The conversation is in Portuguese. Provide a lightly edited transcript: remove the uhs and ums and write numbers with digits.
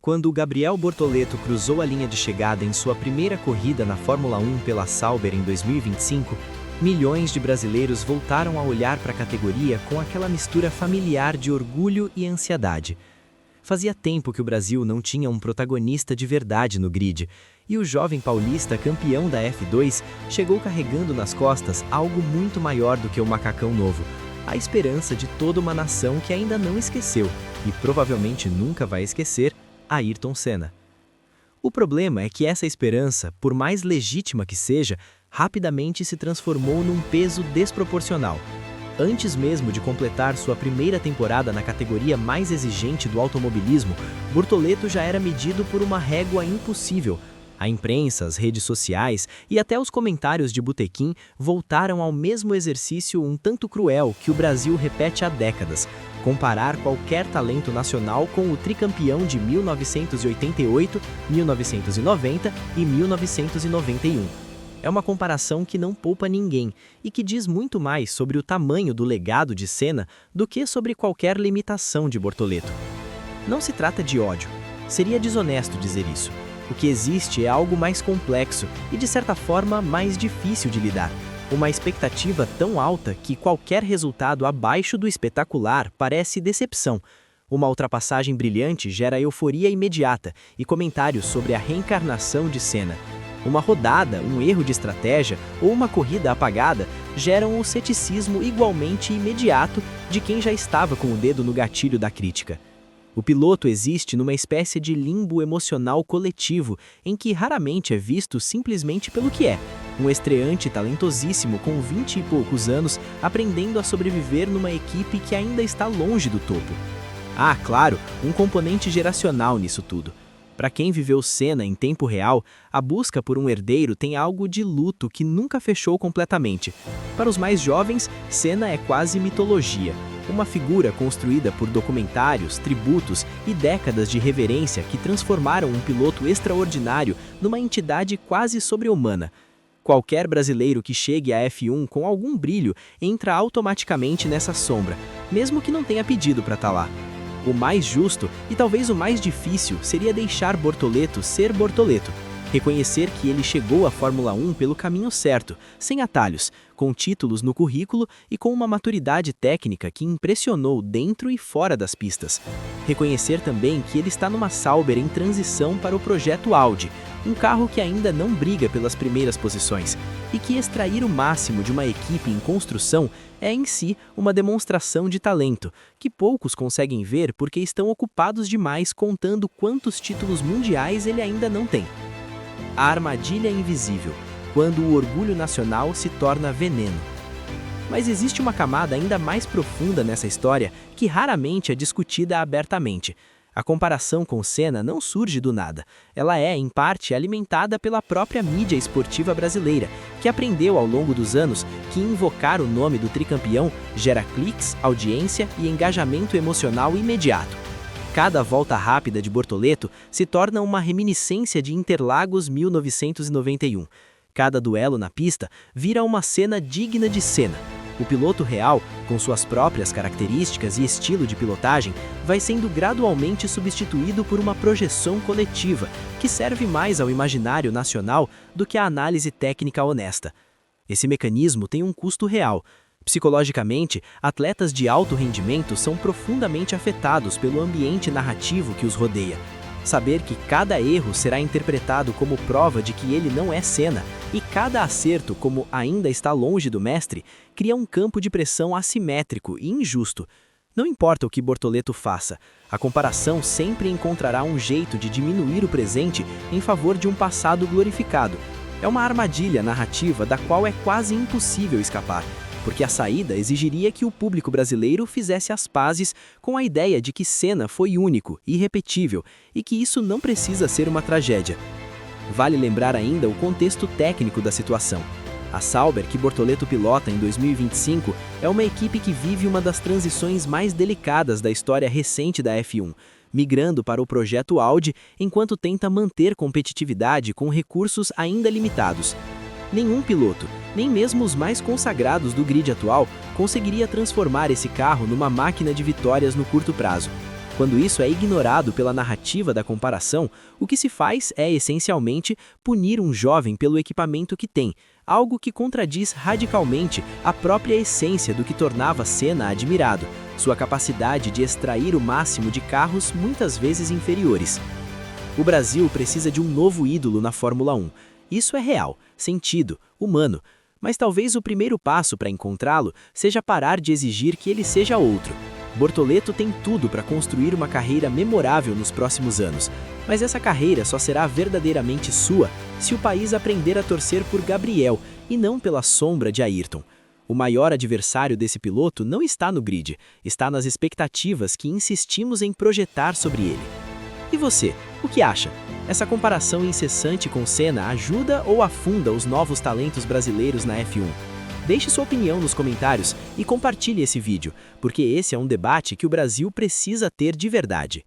Quando Gabriel Bortoleto cruzou a linha de chegada em sua primeira corrida na Fórmula 1 pela Sauber em 2025, milhões de brasileiros voltaram a olhar para a categoria com aquela mistura familiar de orgulho e ansiedade. Fazia tempo que o Brasil não tinha um protagonista de verdade no grid, e o jovem paulista campeão da F2 chegou carregando nas costas algo muito maior do que o macacão novo, a esperança de toda uma nação que ainda não esqueceu, e provavelmente nunca vai esquecer, Ayrton Senna. O problema é que essa esperança, por mais legítima que seja, rapidamente se transformou num peso desproporcional. Antes mesmo de completar sua primeira temporada na categoria mais exigente do automobilismo, Bortoleto já era medido por uma régua impossível. A imprensa, as redes sociais e até os comentários de botequim voltaram ao mesmo exercício um tanto cruel que o Brasil repete há décadas: comparar qualquer talento nacional com o tricampeão de 1988, 1990 e 1991. É uma comparação que não poupa ninguém e que diz muito mais sobre o tamanho do legado de Senna do que sobre qualquer limitação de Bortoleto. Não se trata de ódio. Seria desonesto dizer isso. O que existe é algo mais complexo e, de certa forma, mais difícil de lidar. Uma expectativa tão alta que qualquer resultado abaixo do espetacular parece decepção. Uma ultrapassagem brilhante gera euforia imediata e comentários sobre a reencarnação de Senna. Uma rodada, um erro de estratégia ou uma corrida apagada geram o ceticismo igualmente imediato de quem já estava com o dedo no gatilho da crítica. O piloto existe numa espécie de limbo emocional coletivo em que raramente é visto simplesmente pelo que é: um estreante talentosíssimo com 20 e poucos anos aprendendo a sobreviver numa equipe que ainda está longe do topo. Ah, claro, um componente geracional nisso tudo. Para quem viveu Senna em tempo real, a busca por um herdeiro tem algo de luto que nunca fechou completamente. Para os mais jovens, Senna é quase mitologia, uma figura construída por documentários, tributos e décadas de reverência que transformaram um piloto extraordinário numa entidade quase sobre-humana. Qualquer brasileiro que chegue à F1 com algum brilho entra automaticamente nessa sombra, mesmo que não tenha pedido para estar lá. O mais justo e talvez o mais difícil seria deixar Bortoleto ser Bortoleto. Reconhecer que ele chegou à Fórmula 1 pelo caminho certo, sem atalhos, com títulos no currículo e com uma maturidade técnica que impressionou dentro e fora das pistas. Reconhecer também que ele está numa Sauber em transição para o projeto Audi, um carro que ainda não briga pelas primeiras posições, e que extrair o máximo de uma equipe em construção é em si uma demonstração de talento, que poucos conseguem ver porque estão ocupados demais contando quantos títulos mundiais ele ainda não tem. A armadilha invisível, quando o orgulho nacional se torna veneno. Mas existe uma camada ainda mais profunda nessa história que raramente é discutida abertamente. A comparação com Senna não surge do nada. Ela é, em parte, alimentada pela própria mídia esportiva brasileira, que aprendeu ao longo dos anos que invocar o nome do tricampeão gera cliques, audiência e engajamento emocional imediato. Cada volta rápida de Bortoleto se torna uma reminiscência de Interlagos 1991. Cada duelo na pista vira uma cena digna de Senna. O piloto real, com suas próprias características e estilo de pilotagem, vai sendo gradualmente substituído por uma projeção coletiva, que serve mais ao imaginário nacional do que à análise técnica honesta. Esse mecanismo tem um custo real. Psicologicamente, atletas de alto rendimento são profundamente afetados pelo ambiente narrativo que os rodeia. Saber que cada erro será interpretado como prova de que ele não é Senna e cada acerto como ainda está longe do mestre, cria um campo de pressão assimétrico e injusto. Não importa o que Bortoleto faça, a comparação sempre encontrará um jeito de diminuir o presente em favor de um passado glorificado. É uma armadilha narrativa da qual é quase impossível escapar, porque a saída exigiria que o público brasileiro fizesse as pazes com a ideia de que Senna foi único, irrepetível, e que isso não precisa ser uma tragédia. Vale lembrar ainda o contexto técnico da situação. A Sauber, que Bortoleto pilota em 2025, é uma equipe que vive uma das transições mais delicadas da história recente da F1, migrando para o projeto Audi enquanto tenta manter competitividade com recursos ainda limitados. Nenhum piloto, nem mesmo os mais consagrados do grid atual, conseguiria transformar esse carro numa máquina de vitórias no curto prazo. Quando isso é ignorado pela narrativa da comparação, o que se faz é, essencialmente, punir um jovem pelo equipamento que tem, algo que contradiz radicalmente a própria essência do que tornava Senna admirado, sua capacidade de extrair o máximo de carros muitas vezes inferiores. O Brasil precisa de um novo ídolo na Fórmula 1. Isso é real, sentido, humano, mas talvez o primeiro passo para encontrá-lo seja parar de exigir que ele seja outro. Bortoleto tem tudo para construir uma carreira memorável nos próximos anos, mas essa carreira só será verdadeiramente sua se o país aprender a torcer por Gabriel e não pela sombra de Ayrton. O maior adversário desse piloto não está no grid, está nas expectativas que insistimos em projetar sobre ele. E você, o que acha? Essa comparação incessante com Senna ajuda ou afunda os novos talentos brasileiros na F1? Deixe sua opinião nos comentários e compartilhe esse vídeo, porque esse é um debate que o Brasil precisa ter de verdade.